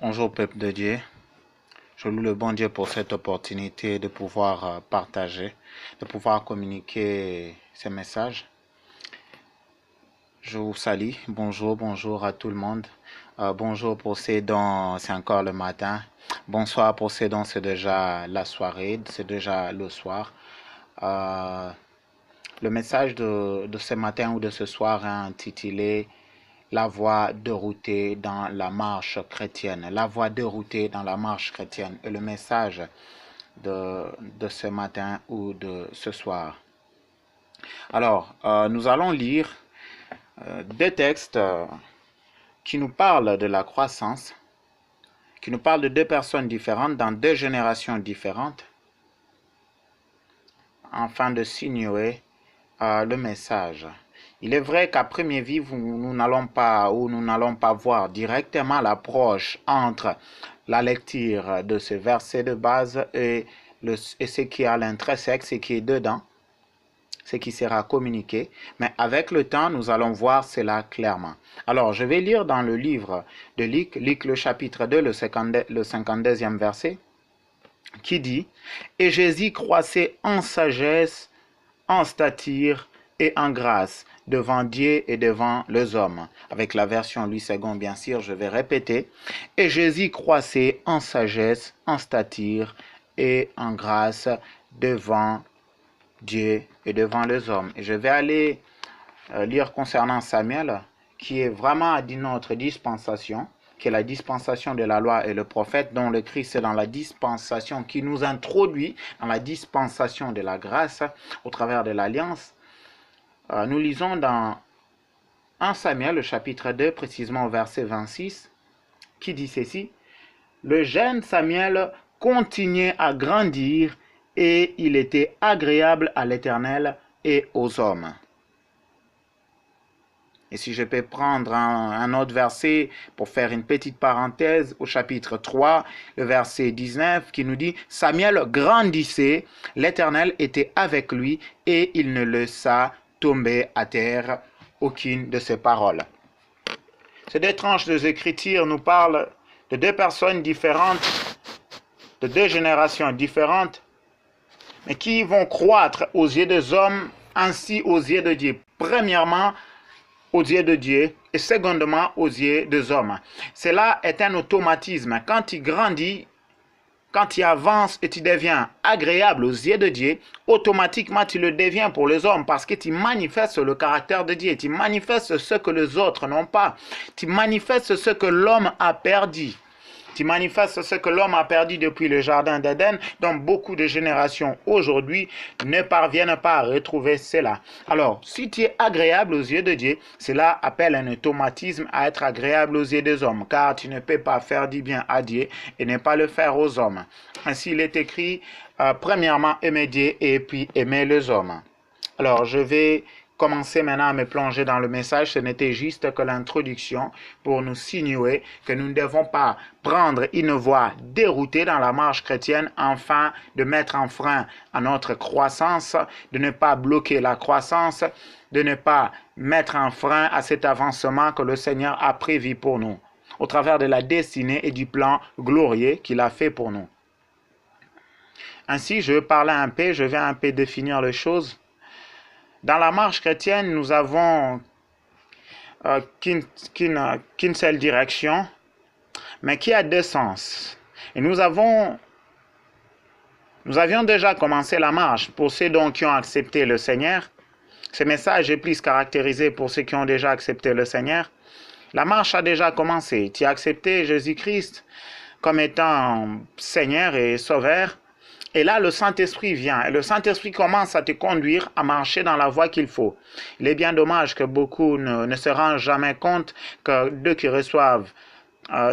Bonjour peuple de Dieu, je loue le bon Dieu pour cette opportunité de pouvoir partager, de pouvoir communiquer ces messages. Je vous salue, bonjour à tout le monde. Bonjour pour ceux dont c'est encore le matin. Bonsoir pour ceux dont c'est déjà la soirée, c'est déjà le soir. Le message de ce matin ou de ce soir est intitulé La voie déroutée dans la marche chrétienne. La voie déroutée dans la marche chrétienne. Et le message de ce matin ou de ce soir. Alors, nous allons lire deux textes qui nous parlent de la croissance, qui nous parlent de deux personnes différentes dans deux générations différentes, afin de signer le message. Il est vrai qu'à première vue, nous n'allons pas voir directement l'approche entre la lecture de ce verset de base et ce qui est à l'intrinsèque, ce qui est dedans, ce qui sera communiqué. Mais avec le temps, nous allons voir cela clairement. Alors, je vais lire dans le livre de Luc le chapitre 2, le 52e verset, qui dit « Et Jésus croissait en sagesse, en stature et en grâce devant Dieu et devant les hommes. » Avec la version Louis II, bien sûr, je vais répéter. « Et Jésus croissait en sagesse, en stature et en grâce devant Dieu et devant les hommes. » Et je vais aller lire concernant Samuel, qui est vraiment d'une autre dispensation, qui est la dispensation de la loi et le prophète, dont le Christ est dans la dispensation qui nous introduit dans la dispensation de la grâce au travers de l'alliance. Nous lisons dans 1 Samuel, le chapitre 2, précisément au verset 26, qui dit ceci: « Le jeune Samuel continuait à grandir et il était agréable à l'Éternel et aux hommes. » Et si je peux prendre un autre verset pour faire une petite parenthèse au chapitre 3, le verset 19 qui nous dit « Samuel grandissait, l'Éternel était avec lui et il ne laissa tomber à terre aucune de ses paroles. » Ces deux tranches des Écritures nous parlent de deux personnes différentes, de deux générations différentes, mais qui vont croître aux yeux des hommes ainsi aux yeux de Dieu. Premièrement, aux yeux de Dieu et secondement aux yeux des hommes. Cela est un automatisme. Quand tu grandis, quand tu avances et tu deviens agréable aux yeux de Dieu, automatiquement tu le deviens pour les hommes parce que tu manifestes le caractère de Dieu. Tu manifestes ce que les autres n'ont pas. Tu manifestes ce que l'homme a perdu. Tu manifestes ce que l'homme a perdu depuis le jardin d'Éden, dont beaucoup de générations aujourd'hui ne parviennent pas à retrouver cela. Alors, si tu es agréable aux yeux de Dieu, cela appelle un automatisme à être agréable aux yeux des hommes, car tu ne peux pas faire du bien à Dieu et ne pas le faire aux hommes. Ainsi, il est écrit, premièrement, aimer Dieu et puis aimer les hommes. Alors, je vais commencer maintenant à me plonger dans le message. Ce n'était juste que l'introduction pour nous signaler que nous ne devons pas prendre une voie déroutée dans la marche chrétienne afin de mettre un frein à notre croissance, de ne pas bloquer la croissance, de ne pas mettre un frein à cet avancement que le Seigneur a prévu pour nous, au travers de la destinée et du plan glorieux qu'il a fait pour nous. Ainsi, je vais un peu définir les choses. Dans la marche chrétienne, nous avons qu'une seule direction, mais qui a deux sens. Et nous avions déjà commencé la marche pour ceux qui ont accepté le Seigneur. Ce message est plus caractérisé pour ceux qui ont déjà accepté le Seigneur. La marche a déjà commencé. Tu as accepté Jésus-Christ comme étant Seigneur et Sauveur. Et là, le Saint-Esprit vient. Et le Saint-Esprit commence à te conduire à marcher dans la voie qu'il faut. Il est bien dommage que beaucoup ne se rendent jamais compte que d'eux qui reçoivent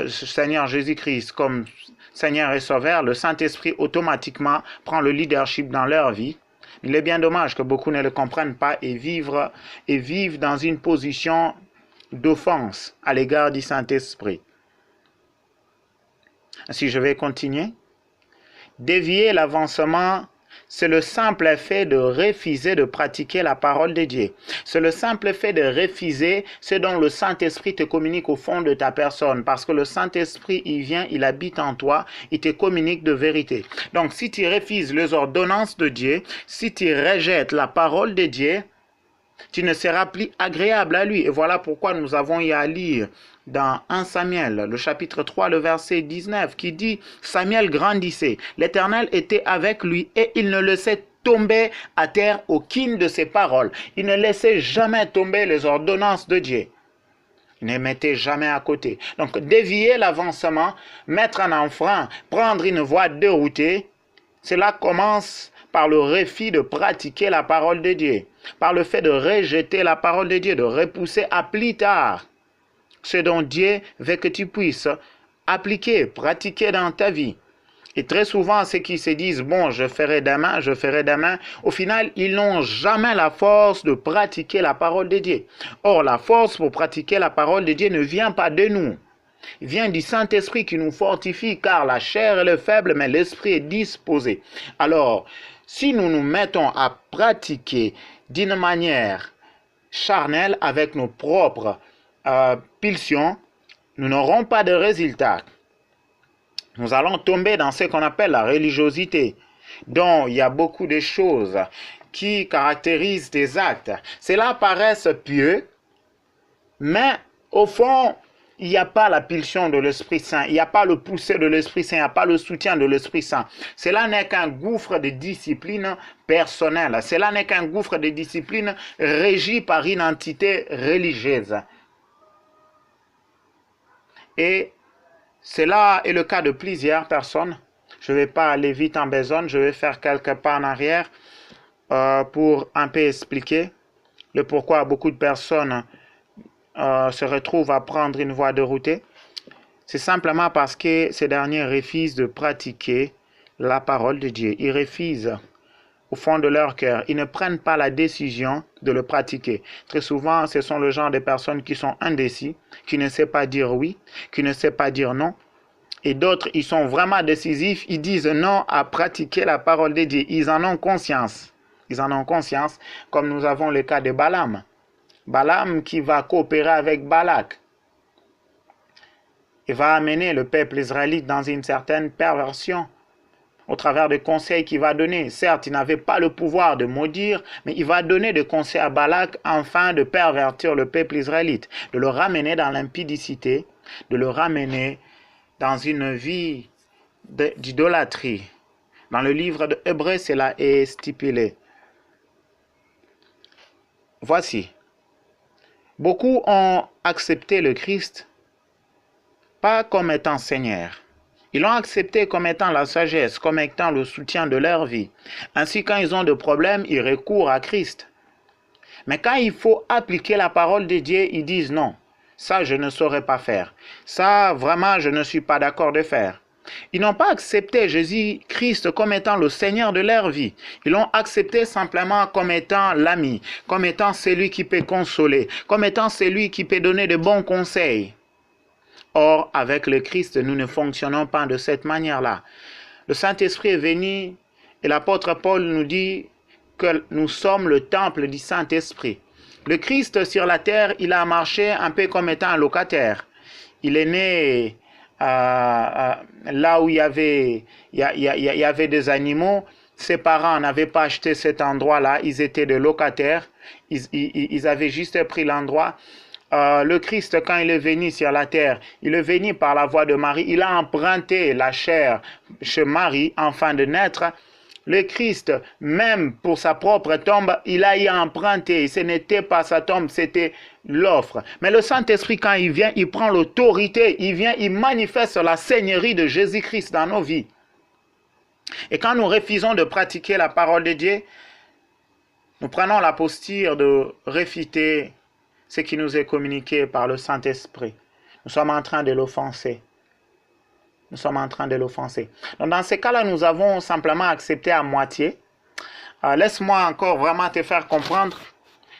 Seigneur Jésus-Christ comme Seigneur et Sauveur, le Saint-Esprit automatiquement prend le leadership dans leur vie. Il est bien dommage que beaucoup ne le comprennent pas et vivent dans une position d'offense à l'égard du Saint-Esprit. Ainsi, je vais continuer. Dévier l'avancement C'est le simple fait de refuser de pratiquer la parole de Dieu. C'est le simple fait de refuser ce dont le Saint-Esprit te communique au fond de ta personne. Parce que le Saint-Esprit, il vient, il habite en toi, il te communique de vérité. Donc, si tu refuses les ordonnances de Dieu, si tu rejettes la parole de Dieu, tu ne seras plus agréable à lui. Et voilà pourquoi nous avons eu à lire dans 1 Samuel, le chapitre 3, le verset 19, qui dit « Samuel grandissait, l'Éternel était avec lui et il ne laissait tomber à terre aucune de ses paroles. Il ne laissait jamais tomber les ordonnances de Dieu. Il ne mettait jamais à côté. » Donc, dévier l'avancement, mettre un enfant, prendre une voie déroutée, cela commence par le refus de pratiquer la parole de Dieu, par le fait de rejeter la parole de Dieu, de repousser à plus tard ce dont Dieu veut que tu puisses appliquer, pratiquer dans ta vie. Et très souvent, ceux qui se disent « bon, je ferai demain », au final, ils n'ont jamais la force de pratiquer la parole de Dieu. Or, la force pour pratiquer la parole de Dieu ne vient pas de nous. Il vient du Saint-Esprit qui nous fortifie, car la chair est faible, mais l'esprit est disposé. Alors, si nous nous mettons à pratiquer d'une manière charnelle avec nos propres pulsions, nous n'aurons pas de résultat. Nous allons tomber dans ce qu'on appelle la religiosité, dont il y a beaucoup de choses qui caractérisent des actes. Cela paraît pieux, mais au fond, il n'y a pas la pulsion de l'Esprit Saint, il n'y a pas le poussé de l'Esprit Saint, il n'y a pas le soutien de l'Esprit Saint. Cela n'est qu'un gouffre de discipline personnelle. Cela n'est qu'un gouffre de discipline régi par une entité religieuse. Et cela est le cas de plusieurs personnes. Je ne vais pas aller vite en besogne, je vais faire quelques pas en arrière pour un peu expliquer le pourquoi beaucoup de personnes se retrouvent à prendre une voie de route. C'est simplement parce que ces derniers refusent de pratiquer la parole de Dieu. Ils refusent au fond de leur cœur. Ils ne prennent pas la décision de le pratiquer. Très souvent, ce sont le genre de personnes qui sont indécis, qui ne savent pas dire oui, qui ne savent pas dire non. Et d'autres, ils sont vraiment décisifs, ils disent non à pratiquer la parole de Dieu. Ils en ont conscience. Ils en ont conscience, comme nous avons le cas de Balaam. Balaam qui va coopérer avec Balak. Il va amener le peuple israélite dans une certaine perversion au travers des conseils qu'il va donner. Certes, il n'avait pas le pouvoir de maudire, mais il va donner des conseils à Balak afin de pervertir le peuple israélite, de le ramener dans l'impudicité, de le ramener dans une vie d'idolâtrie. Dans le livre de Hébreux, cela est stipulé. Voici. Beaucoup ont accepté le Christ, pas comme étant Seigneur. Ils l'ont accepté comme étant la sagesse, comme étant le soutien de leur vie. Ainsi, quand ils ont des problèmes, ils recourent à Christ. Mais quand il faut appliquer la parole de Dieu, ils disent non. Ça, je ne saurais pas faire. Ça, vraiment, je ne suis pas d'accord de faire. Ils n'ont pas accepté Jésus-Christ comme étant le Seigneur de leur vie. Ils l'ont accepté simplement comme étant l'ami, comme étant celui qui peut consoler, comme étant celui qui peut donner de bons conseils. Or, avec le Christ, nous ne fonctionnons pas de cette manière-là. Le Saint-Esprit est venu et l'apôtre Paul nous dit que nous sommes le temple du Saint-Esprit. Le Christ sur la terre, il a marché un peu comme étant un locataire. Il est né là où il y avait des animaux. Ses parents n'avaient pas acheté cet endroit-là. Ils étaient des locataires. Ils avaient juste pris l'endroit. Le Christ, quand il est venu sur la terre, il est venu par la voie de Marie. Il a emprunté la chair chez Marie, afin de naître. Le Christ, même pour sa propre tombe, il a y emprunté. Ce n'était pas sa tombe, c'était l'offre. Mais le Saint-Esprit, quand il vient, il prend l'autorité. Il vient, il manifeste la seigneurie de Jésus-Christ dans nos vies. Et quand nous refusons de pratiquer la parole de Dieu, nous prenons la posture de refuter ce qui nous est communiqué par le Saint-Esprit. Nous sommes en train de l'offenser. Nous sommes en train de l'offenser. Donc dans ces cas-là, nous avons simplement accepté à moitié. Laisse-moi encore vraiment te faire comprendre,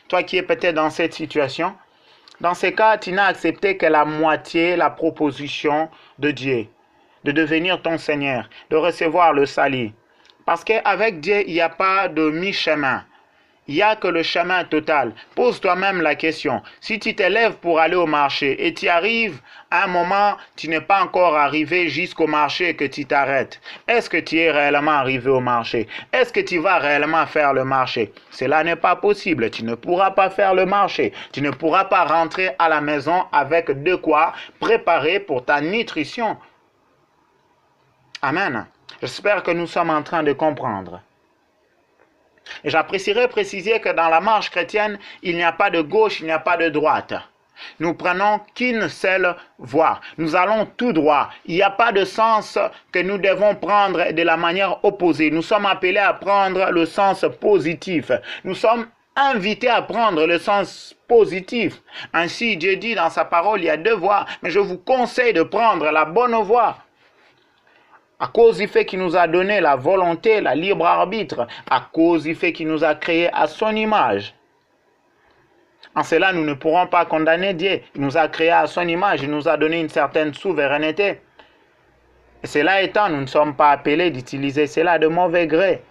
toi qui es peut-être dans cette situation. Dans ces cas, tu n'as accepté que la moitié, la proposition de Dieu, de devenir ton Seigneur, de recevoir le salut. Parce qu'avec Dieu, il n'y a pas de mi-chemin. Il n'y a que le chemin total. Pose toi-même la question. Si tu t'élèves pour aller au marché et tu arrives à un moment, tu n'es pas encore arrivé jusqu'au marché que tu t'arrêtes. Est-ce que tu es réellement arrivé au marché? Est-ce que tu vas réellement faire le marché? Cela n'est pas possible. Tu ne pourras pas faire le marché. Tu ne pourras pas rentrer à la maison avec de quoi préparer pour ta nutrition. Amen. J'espère que nous sommes en train de comprendre. Et j'apprécierais préciser que dans la marche chrétienne, il n'y a pas de gauche, il n'y a pas de droite. Nous prenons qu'une seule voie. Nous allons tout droit. Il n'y a pas de sens que nous devons prendre de la manière opposée. Nous sommes appelés à prendre le sens positif. Nous sommes invités à prendre le sens positif. Ainsi, Dieu dit dans sa parole, il y a deux voies, mais je vous conseille de prendre la bonne voie. À cause du fait qu'il nous a donné la volonté, la libre arbitre, à cause du fait qu'il nous a créés à son image. En cela, nous ne pourrons pas condamner Dieu. Il nous a créés à son image, il nous a donné une certaine souveraineté. Et cela étant, nous ne sommes pas appelés d'utiliser cela de mauvais gré.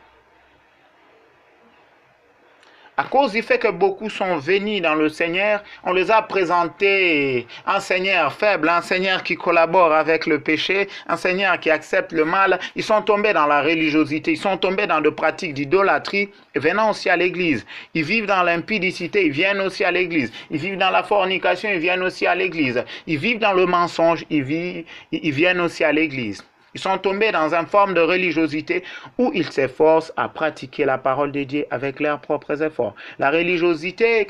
À cause du fait que beaucoup sont venus dans le Seigneur, on les a présentés un Seigneur faible, un Seigneur qui collabore avec le péché, un Seigneur qui accepte le mal. Ils sont tombés dans la religiosité, ils sont tombés dans de pratiques d'idolâtrie, venant aussi à l'église. Ils vivent dans l'impudicité, ils viennent aussi à l'église. Ils vivent dans la fornication, ils viennent aussi à l'église. Ils vivent dans le mensonge, ils viennent aussi à l'église. Ils sont tombés dans une forme de religiosité où ils s'efforcent à pratiquer la parole de Dieu avec leurs propres efforts. La religiosité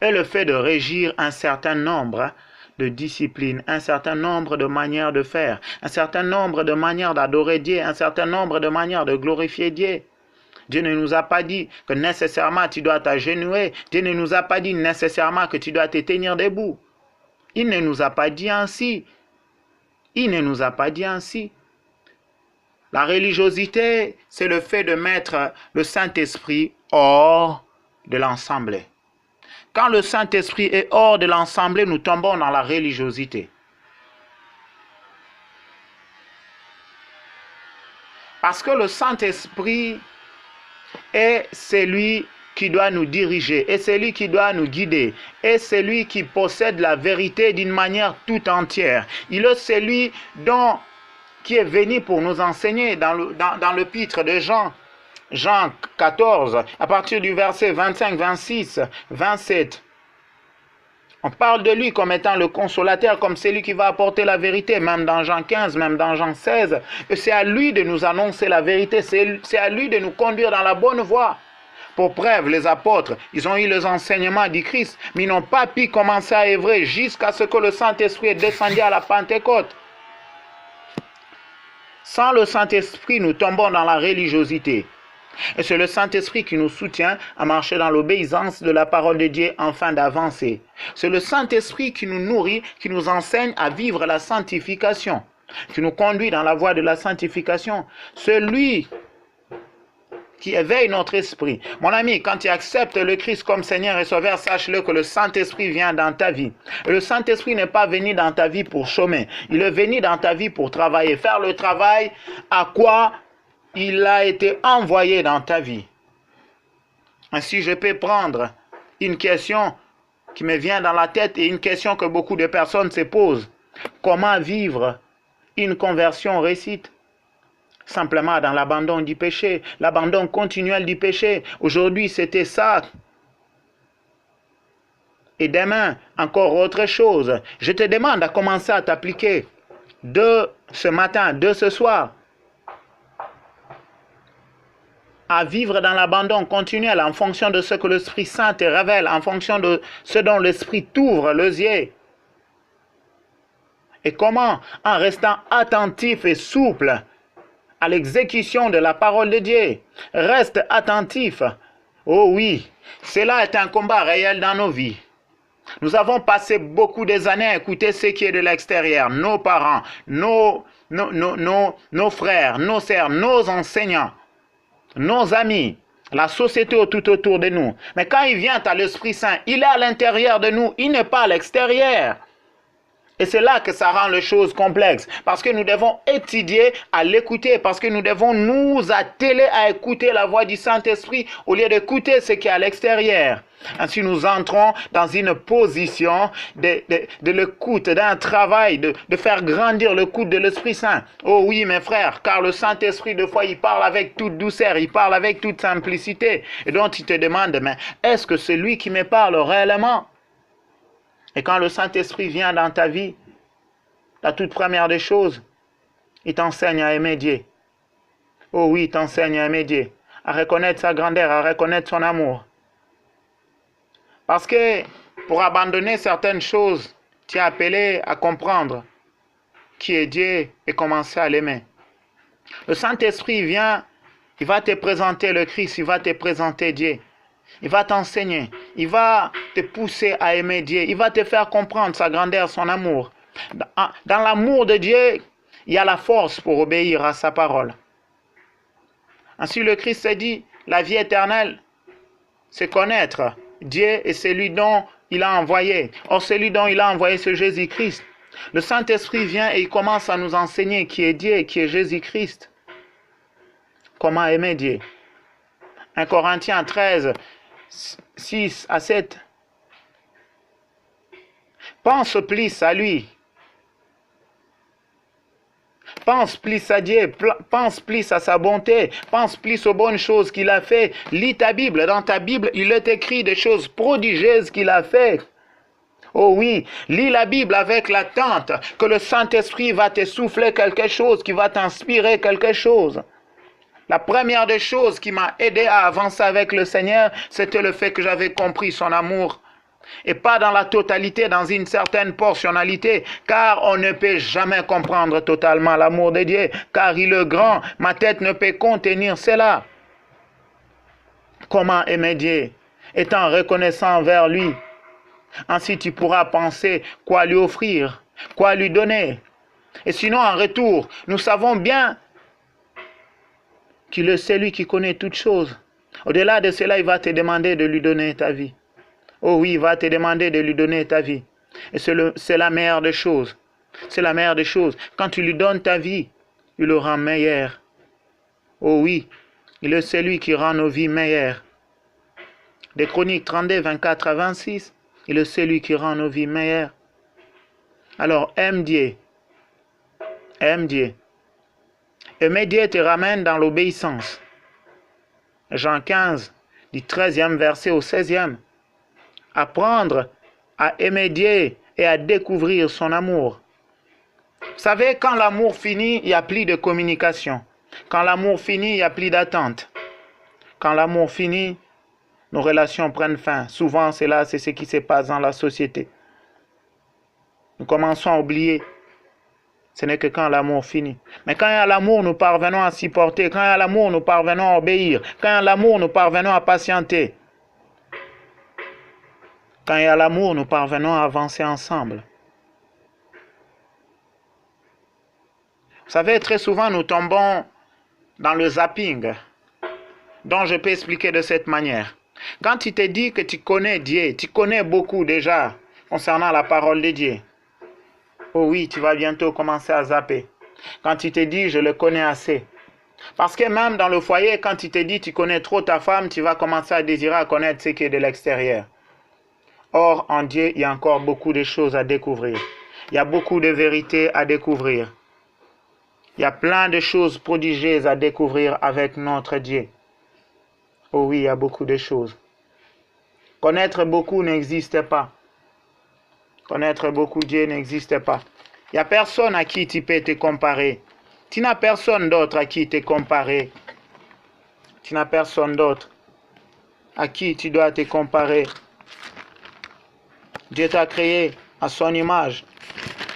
est le fait de régir un certain nombre de disciplines, un certain nombre de manières de faire, un certain nombre de manières d'adorer Dieu, un certain nombre de manières de glorifier Dieu. Dieu ne nous a pas dit que nécessairement tu dois t'agenouiller. Dieu ne nous a pas dit nécessairement que tu dois te tenir debout. Il ne nous a pas dit ainsi. Il ne nous a pas dit ainsi. La religiosité, c'est le fait de mettre le Saint-Esprit hors de l'ensemble. Quand le Saint-Esprit est hors de l'ensemble, nous tombons dans la religiosité. Parce que le Saint-Esprit est celui qui doit nous diriger, est celui qui doit nous guider, est celui qui possède la vérité d'une manière tout entière. Il est celui qui est venu pour nous enseigner dans l'épître de Jean 14, à partir du verset 25, 26, 27. On parle de lui comme étant le consolateur, comme celui qui va apporter la vérité, même dans Jean 15, même dans Jean 16. Et c'est à lui de nous annoncer la vérité, c'est à lui de nous conduire dans la bonne voie. Pour preuve, les apôtres, ils ont eu les enseignements du Christ, mais ils n'ont pas pu commencer à œuvrer jusqu'à ce que le Saint-Esprit est descendu à la Pentecôte. Sans le Saint-Esprit, nous tombons dans la religiosité. Et c'est le Saint-Esprit qui nous soutient à marcher dans l'obéissance de la parole de Dieu afin d'avancer. C'est le Saint-Esprit qui nous nourrit, qui nous enseigne à vivre la sanctification, qui nous conduit dans la voie de la sanctification. Celui qui éveille notre esprit. Mon ami, quand tu acceptes le Christ comme Seigneur et Sauveur, sache-le que le Saint-Esprit vient dans ta vie. Et le Saint-Esprit n'est pas venu dans ta vie pour chômer. Il est venu dans ta vie pour travailler, faire le travail à quoi il a été envoyé dans ta vie. Ainsi, je peux prendre une question qui me vient dans la tête et une question que beaucoup de personnes se posent. Comment vivre une conversion réussite? Simplement dans l'abandon du péché, l'abandon continuel du péché. Aujourd'hui, c'était ça. Et demain, encore autre chose. Je te demande à commencer à t'appliquer de ce matin, de ce soir, à vivre dans l'abandon continuel en fonction de ce que l'Esprit Saint te révèle, en fonction de ce dont l'Esprit t'ouvre les yeux. Et comment? En restant attentif et souple à l'exécution de la parole de Dieu. Reste attentif. Oh oui, cela est un combat réel dans nos vies. Nous avons passé beaucoup des années à écouter ce qui est de l'extérieur, nos parents, nos frères, nos sœurs, nos enseignants, nos amis, la société tout autour de nous. Mais quand il vient à l'Esprit Saint, il est à l'intérieur de nous, il n'est pas à l'extérieur. Et c'est là que ça rend les choses complexes. Parce que nous devons étudier à l'écouter. Parce que nous devons nous atteler à écouter la voix du Saint-Esprit au lieu d'écouter ce qui est à l'extérieur. Ainsi, nous entrons dans une position de l'écoute, d'un travail, de faire grandir l'écoute de l'Esprit Saint. Oh oui, mes frères, car le Saint-Esprit, des fois, il parle avec toute douceur, il parle avec toute simplicité. Et donc, il te demande, mais est-ce que c'est lui qui me parle réellement? Et quand le Saint-Esprit vient dans ta vie, la toute première des choses, il t'enseigne à aimer Dieu. Oh oui, il t'enseigne à aimer Dieu, à reconnaître sa grandeur, à reconnaître son amour. Parce que pour abandonner certaines choses, tu es appelé à comprendre qui est Dieu et commencer à l'aimer. Le Saint-Esprit vient, il va te présenter le Christ, il va te présenter Dieu. Il va t'enseigner, il va te pousser à aimer Dieu, il va te faire comprendre sa grandeur, son amour. Dans l'amour de Dieu, il y a la force pour obéir à sa parole. Ainsi le Christ s'est dit, la vie éternelle, c'est connaître Dieu et celui dont il a envoyé. Or, celui dont il a envoyé, c'est Jésus-Christ. Le Saint-Esprit vient et il commence à nous enseigner qui est Dieu et qui est Jésus-Christ. Comment aimer Dieu. 1 Corinthiens 13, 6 à 7. Pense plus à lui. Pense plus à Dieu, pense plus à sa bonté, pense plus aux bonnes choses qu'il a fait. Lis ta Bible. Dans ta Bible, il est écrit des choses prodigieuses qu'il a fait. Oh oui, lis la Bible avec l'attente que le Saint-Esprit va te souffler quelque chose, qui va t'inspirer quelque chose. La première des choses qui m'a aidé à avancer avec le Seigneur, c'était le fait que j'avais compris son amour. Et pas dans la totalité, dans une certaine portionnalité, car on ne peut jamais comprendre totalement l'amour de Dieu, car il est grand, ma tête ne peut contenir cela. Comment aimer Dieu? Étant reconnaissant envers lui. Ainsi tu pourras penser quoi lui offrir, quoi lui donner. Et sinon en retour, nous savons bien qu'il est celui qui connaît toutes choses. Au-delà de cela, il va te demander de lui donner ta vie. Oh oui, il va te demander de lui donner ta vie. Et c'est la meilleure des choses. C'est la meilleure des choses. Quand tu lui donnes ta vie, il le rend meilleur. Oh oui, il est celui qui rend nos vies meilleures. Des Chroniques 32, 24 à 26, il est celui qui rend nos vies meilleures. Alors, aime Dieu. Aime Dieu. Aimer Dieu te ramène dans l'obéissance. Jean 15, du 13e verset au 16e. Apprendre à aimer Dieu et à découvrir son amour. Vous savez, quand l'amour finit, il n'y a plus de communication. Quand l'amour finit, il n'y a plus d'attente. Quand l'amour finit, nos relations prennent fin. Souvent, c'est ce qui se passe dans la société. Nous commençons à oublier. Ce n'est que quand l'amour finit. Mais quand il y a l'amour, nous parvenons à supporter. Quand il y a l'amour, nous parvenons à obéir. Quand il y a l'amour, nous parvenons à patienter. Quand il y a l'amour, nous parvenons à avancer ensemble. Vous savez, très souvent, nous tombons dans le zapping, dont je peux expliquer de cette manière. Quand tu te dis que tu connais Dieu, tu connais beaucoup déjà concernant la parole de Dieu. Oh oui, tu vas bientôt commencer à zapper. Quand tu te dis, je le connais assez. Parce que même dans le foyer, quand tu te dis, tu connais trop ta femme, tu vas commencer à désirer à connaître ce qui est de l'extérieur. Or, en Dieu, il y a encore beaucoup de choses à découvrir. Il y a beaucoup de vérités à découvrir. Il y a plein de choses prodigieuses à découvrir avec notre Dieu. Oh oui, il y a beaucoup de choses. Connaître beaucoup n'existe pas. Connaître beaucoup Dieu n'existe pas. Il n'y a personne à qui tu peux te comparer. Tu n'as personne d'autre à qui te comparer. Tu n'as personne d'autre à qui tu dois te comparer. Dieu t'a créé à son image.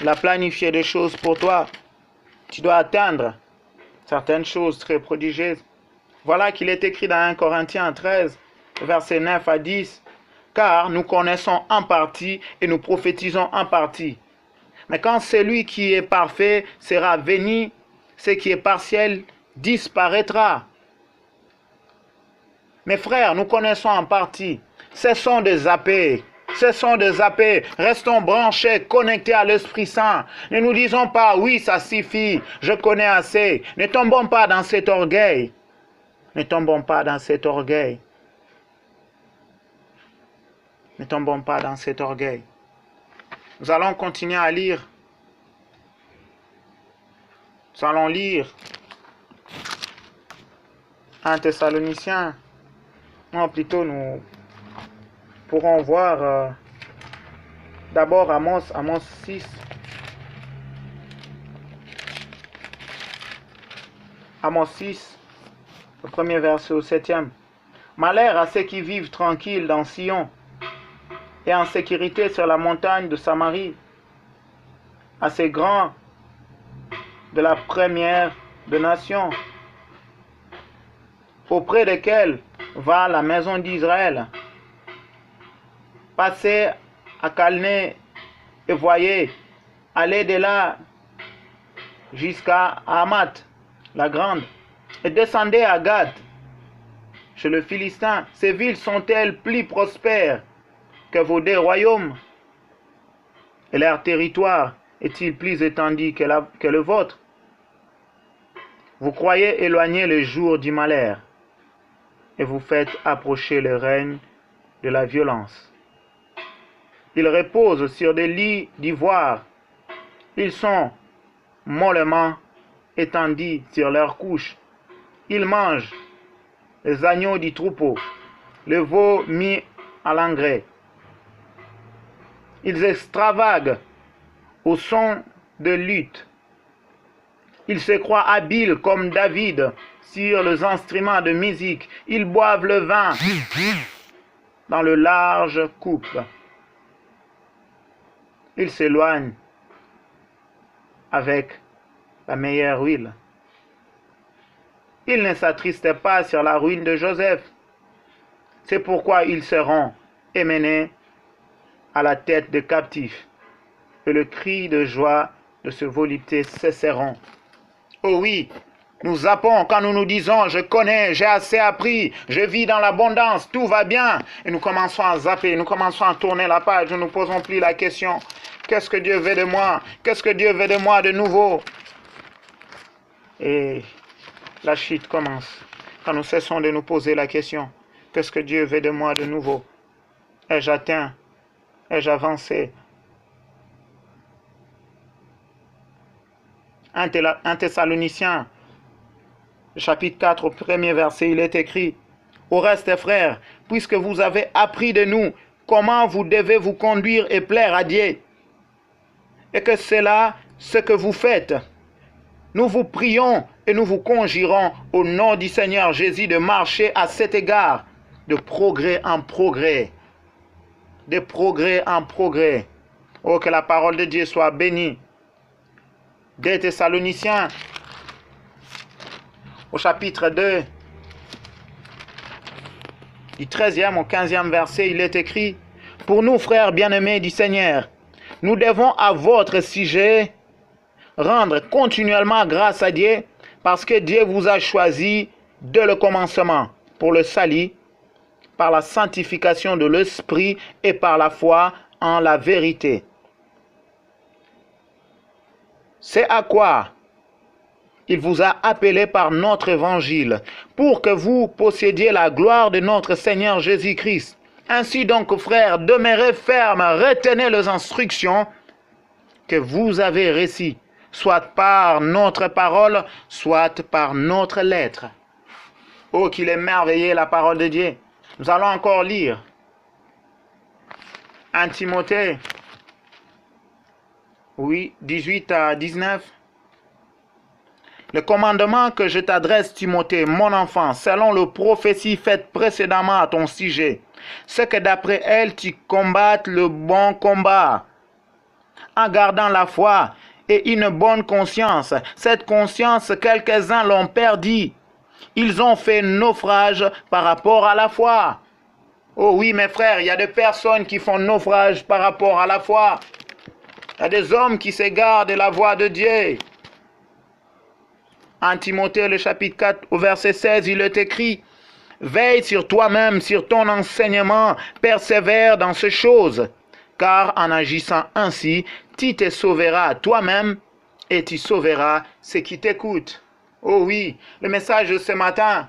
Il a planifié des choses pour toi. Tu dois atteindre certaines choses très prodigieuses. Voilà qu'il est écrit dans 1 Corinthiens 13, versets 9 à 10. Car nous connaissons en partie et nous prophétisons en partie. Mais quand celui qui est parfait sera venu, ce qui est partiel disparaîtra. Mes frères, nous connaissons en partie. Cessons de zapper. Cessons de zapper, restons branchés, connectés à l'Esprit Saint. Ne nous disons pas, oui, ça suffit, je connais assez. Ne tombons pas dans cet orgueil. Ne tombons pas dans cet orgueil. Ne tombons pas dans cet orgueil. Nous allons continuer à lire. Nous allons lire 1 Thessaloniciens. Non, plutôt nous pourrons voir d'abord Amos 6. Amos 6, le premier verset au 7e. Malheur à ceux qui vivent tranquilles dans Sion et en sécurité sur la montagne de Samarie, à ces grands de la première de nations, auprès desquels va la maison d'Israël. Passez à Calné et voyez, allez de là jusqu'à Hamath, la grande, et descendez à Gad, chez le Philistin. Ces villes sont-elles plus prospères que vos deux royaumes? Et leur territoire est-il plus étendu que le vôtre? Vous croyez éloigner le jour du malheur, et vous faites approcher le règne de la violence. Ils reposent sur des lits d'ivoire. Ils sont mollement étendus sur leurs couches. Ils mangent les agneaux du troupeau, le veau mis à l'engrais. Ils extravaguent au son de lutte. Ils se croient habiles comme David sur les instruments de musique. Ils boivent le vin dans le large coupe. Ils s'éloignent avec la meilleure huile. Ils ne s'attristent pas sur la ruine de Joseph. C'est pourquoi ils seront emmenés à la tête des captifs, et le cri de joie de ce volupté cesseront. Oh oui, nous zappons quand nous nous disons, je connais, j'ai assez appris, je vis dans l'abondance, tout va bien. Et nous commençons à zapper, nous commençons à tourner la page, nous ne nous posons plus la question, qu'est-ce que Dieu veut de moi? Qu'est-ce que Dieu veut de moi de nouveau? Et la chute commence quand nous cessons de nous poser la question, qu'est-ce que Dieu veut de moi de nouveau? Ai-je atteint? Ai-je avancé? 1 Thessaloniciens, chapitre 4, au premier verset, il est écrit: au reste, frères, puisque vous avez appris de nous comment vous devez vous conduire et plaire à Dieu, et que c'est là ce que vous faites, nous vous prions et nous vous conjurons au nom du Seigneur Jésus de marcher à cet égard, de progrès en progrès. De progrès en progrès. Oh, que la parole de Dieu soit bénie. Des Thessaloniciens, au chapitre 2, du 13e au 15e verset, il est écrit: pour nous, frères bien-aimés du Seigneur, nous devons à votre sujet rendre continuellement grâce à Dieu, parce que Dieu vous a choisi dès le commencement pour le salut, par la sanctification de l'Esprit et par la foi en la vérité. C'est à quoi il vous a appelé par notre évangile, pour que vous possédiez la gloire de notre Seigneur Jésus-Christ. Ainsi donc, frères, demeurez fermes, retenez les instructions que vous avez reçues, soit par notre parole, soit par notre lettre. Oh, qu'il est merveilleux la parole de Dieu. Nous allons encore lire 1 Timothée, oui, 18 à 19. Le commandement que je t'adresse, Timothée, mon enfant, selon le prophétie faite précédemment à ton sujet, c'est que d'après elle, tu combattes le bon combat, en gardant la foi et une bonne conscience. Cette conscience, quelques-uns l'ont perdue. Ils ont fait naufrage par rapport à la foi. Oh oui, mes frères, il y a des personnes qui font naufrage par rapport à la foi. Il y a des hommes qui s'égarent de la voie de Dieu. En Timothée, le chapitre 4, au verset 16, il est écrit: Veille sur toi-même, sur ton enseignement, persévère dans ces choses, car en agissant ainsi, tu te sauveras toi-même et tu sauveras ceux qui t'écoutent. Oh oui, le message de ce matin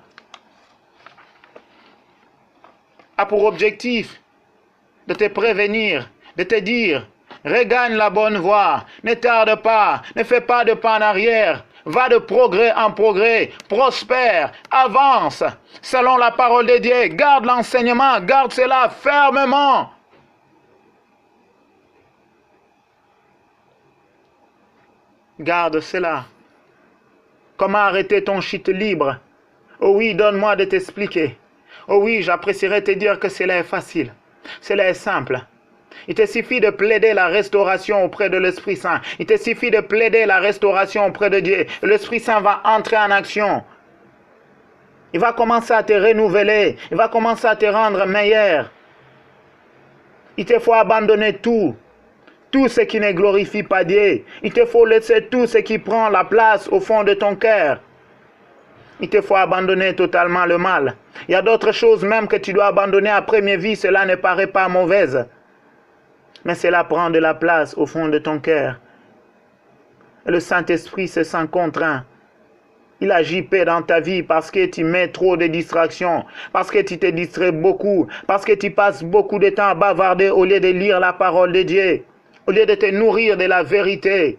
a pour objectif de te prévenir, de te dire, regagne la bonne voie, ne tarde pas, ne fais pas de pas en arrière, va de progrès en progrès, prospère, avance, selon la parole de Dieu, garde l'enseignement, garde cela fermement. Garde cela. Comment arrêter ton chute libre? Oh oui, donne-moi de t'expliquer. Oh oui, j'apprécierais te dire que cela est facile. Cela est simple. Il te suffit de plaider la restauration auprès de l'Esprit Saint. Il te suffit de plaider la restauration auprès de Dieu. L'Esprit Saint va entrer en action. Il va commencer à te renouveler. Il va commencer à te rendre meilleur. Il te faut abandonner tout. Tout ce qui ne glorifie pas Dieu. Il te faut laisser tout ce qui prend la place au fond de ton cœur. Il te faut abandonner totalement le mal. Il y a d'autres choses même que tu dois abandonner à première vue. Cela ne paraît pas mauvaise. Mais cela prend de la place au fond de ton cœur. Et le Saint-Esprit se sent contraint. Il agit peu dans ta vie parce que tu mets trop de distractions, parce que tu te distrais beaucoup, parce que tu passes beaucoup de temps à bavarder au lieu de lire la parole de Dieu, au lieu de te nourrir de la vérité.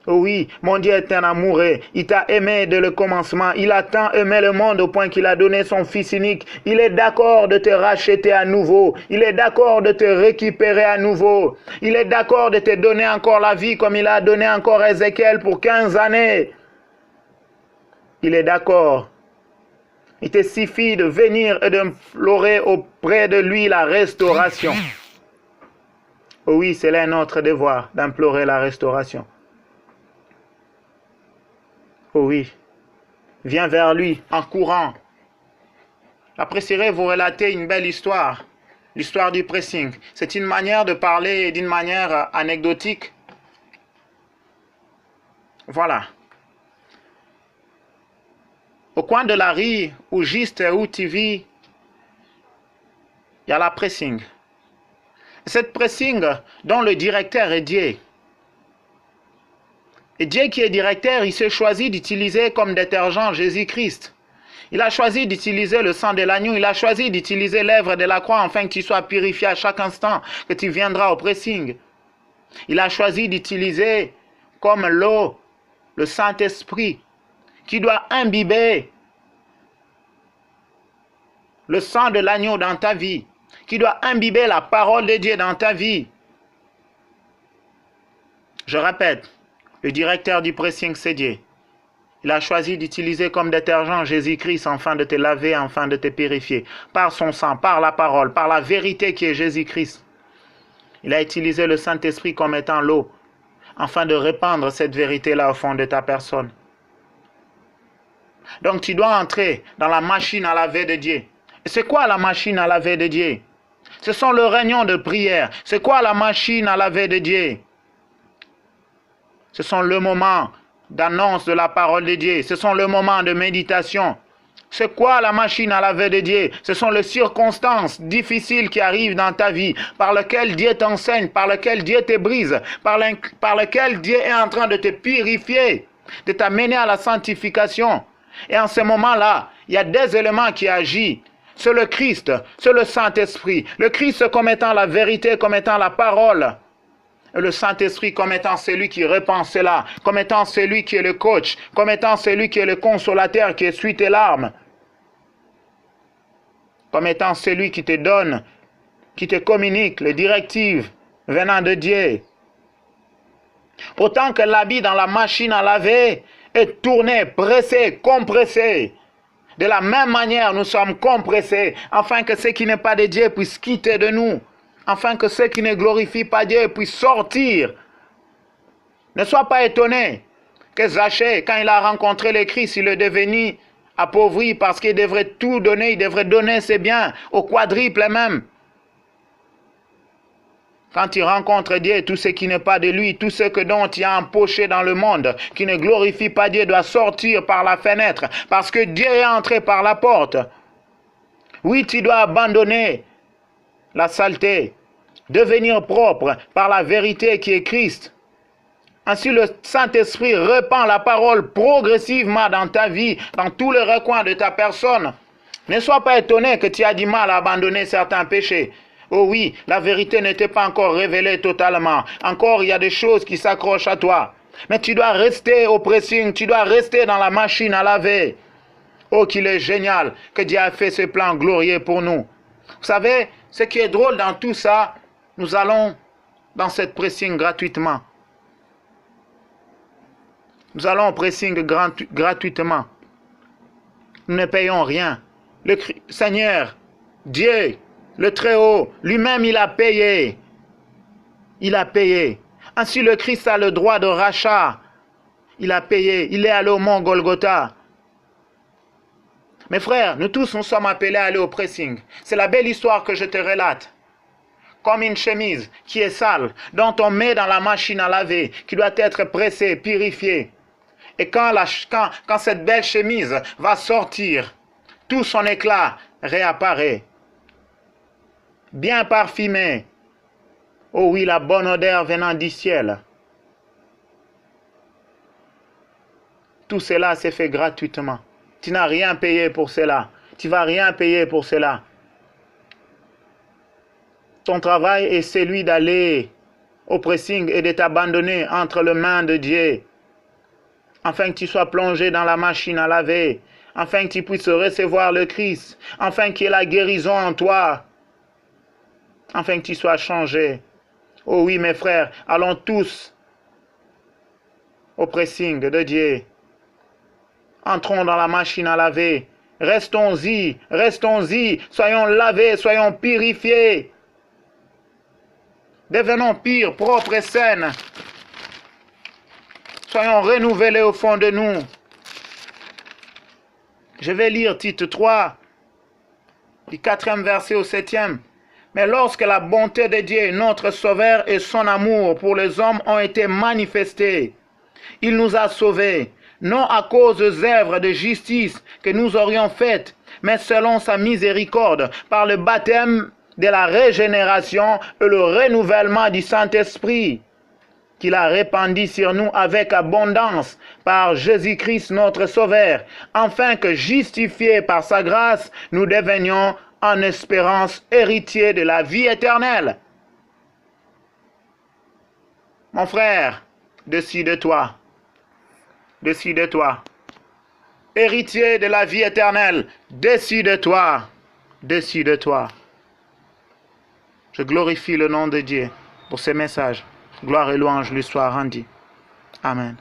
Oh oui, mon Dieu est un amoureux. Il t'a aimé dès le commencement. Il a tant aimé le monde au point qu'il a donné son Fils unique. Il est d'accord de te racheter à nouveau. Il est d'accord de te récupérer à nouveau. Il est d'accord de te donner encore la vie comme il a donné encore à Ézéchiel pour 15 années. Il est d'accord. Il te suffit de venir et d'implorer auprès de lui la restauration. Oh oui, c'est là notre devoir d'implorer la restauration. Oh oui, viens vers lui en courant. J'apprécierais vous relater une belle histoire, l'histoire du pressing. C'est une manière de parler d'une manière anecdotique. Voilà. Au coin de la rue, ou juste où tu vis, il y a la pressing. Cette pressing dont le directeur est Dieu. Et Dieu qui est directeur, il s'est choisi d'utiliser comme détergent Jésus-Christ. Il a choisi d'utiliser le sang de l'agneau, il a choisi d'utiliser l'œuvre de la croix afin que tu sois purifié à chaque instant que tu viendras au pressing. Il a choisi d'utiliser comme l'eau, le Saint-Esprit, qui doit imbiber le sang de l'agneau dans ta vie, qui doit imbiber la parole de Dieu dans ta vie. Je répète, le directeur du pressing, c'est Dieu. Il a choisi d'utiliser comme détergent Jésus-Christ afin de te laver, afin de te purifier. Par son sang, par la parole, par la vérité qui est Jésus-Christ. Il a utilisé le Saint-Esprit comme étant l'eau, afin de répandre cette vérité-là au fond de ta personne. Donc tu dois entrer dans la machine à laver de Dieu. Et c'est quoi la machine à laver de Dieu? Ce sont les réunions de prière. C'est quoi la machine à laver de Dieu? Ce sont le moment d'annonce de la parole de Dieu. Ce sont le moment de méditation. C'est quoi la machine à laver de Dieu? Ce sont les circonstances difficiles qui arrivent dans ta vie, par lesquelles Dieu t'enseigne, par lesquelles Dieu te brise, par lesquelles Dieu est en train de te purifier, de t'amener à la sanctification. Et en ce moment-là, il y a des éléments qui agissent. C'est le Christ, c'est le Saint-Esprit. Le Christ comme étant la vérité, comme étant la parole. Et le Saint-Esprit comme étant celui qui répand cela, comme étant celui qui est le coach, comme étant celui qui est le consolateur, qui essuie tes larmes. Comme étant celui qui te donne, qui te communique les directives venant de Dieu. Autant que l'habit dans la machine à laver est tourné, pressé, compressé. De la même manière, nous sommes compressés, afin que ce qui n'est pas de Dieu puisse quitter de nous, afin que ce qui ne glorifie pas Dieu puisse sortir. Ne sois pas étonné que Zachée, quand il a rencontré le Christ, il est devenu appauvri parce qu'il devrait tout donner, il devrait donner ses biens, au quadruple même. Quand tu rencontres Dieu, tout ce qui n'est pas de lui, tout ce que dont il a empoché dans le monde, qui ne glorifie pas Dieu, doit sortir par la fenêtre, parce que Dieu est entré par la porte. Oui, tu dois abandonner la saleté, devenir propre par la vérité qui est Christ. Ainsi, le Saint-Esprit répand la parole progressivement dans ta vie, dans tous les recoins de ta personne. Ne sois pas étonné que tu as du mal à abandonner certains péchés. Oh oui, la vérité n'était pas encore révélée totalement. Encore, il y a des choses qui s'accrochent à toi. Mais tu dois rester au pressing, tu dois rester dans la machine à laver. Oh, qu'il est génial que Dieu a fait ce plan glorieux pour nous. Vous savez, ce qui est drôle dans tout ça, nous allons dans cette pressing gratuitement. Nous allons au pressing gratuitement. Nous ne payons rien. Le Seigneur, Dieu, le Très-Haut, lui-même, il a payé. Il a payé. Ainsi, le Christ a le droit de rachat. Il a payé. Il est allé au mont Golgotha. Mes frères, nous tous, nous sommes appelés à aller au pressing. C'est la belle histoire que je te relate. Comme une chemise qui est sale, dont on met dans la machine à laver, qui doit être pressée, purifiée. Et quand cette belle chemise va sortir, tout son éclat réapparaît. Bien parfumé. Oh oui, la bonne odeur venant du ciel. Tout cela s'est fait gratuitement. Tu n'as rien payé pour cela. Tu ne vas rien payer pour cela. Ton travail est celui d'aller au pressing et de t'abandonner entre les mains de Dieu, afin que tu sois plongé dans la machine à laver, afin que tu puisses recevoir le Christ, afin qu'il y ait la guérison en toi, afin que tu sois changé. Oh oui, mes frères, allons tous au pressing de Dieu. Entrons dans la machine à laver. Restons-y, soyons lavés, soyons purifiés. Devenons purs, propres et saines. Soyons renouvelés au fond de nous. Je vais lire Tite 3, du 4e verset au 7e. Mais lorsque la bonté de Dieu, notre Sauveur, et son amour pour les hommes ont été manifestés, il nous a sauvés, non à cause des œuvres de justice que nous aurions faites, mais selon sa miséricorde, par le baptême de la régénération et le renouvellement du Saint-Esprit, qu'il a répandu sur nous avec abondance par Jésus-Christ notre Sauveur, afin que, justifiés par sa grâce, nous devenions en espérance héritiers de la vie éternelle. Mon frère, décide-toi. Décide-toi. Héritier de la vie éternelle, décide-toi. Décide-toi. Je glorifie le nom de Dieu pour ce message. Gloire et louange lui soient rendues. Amen.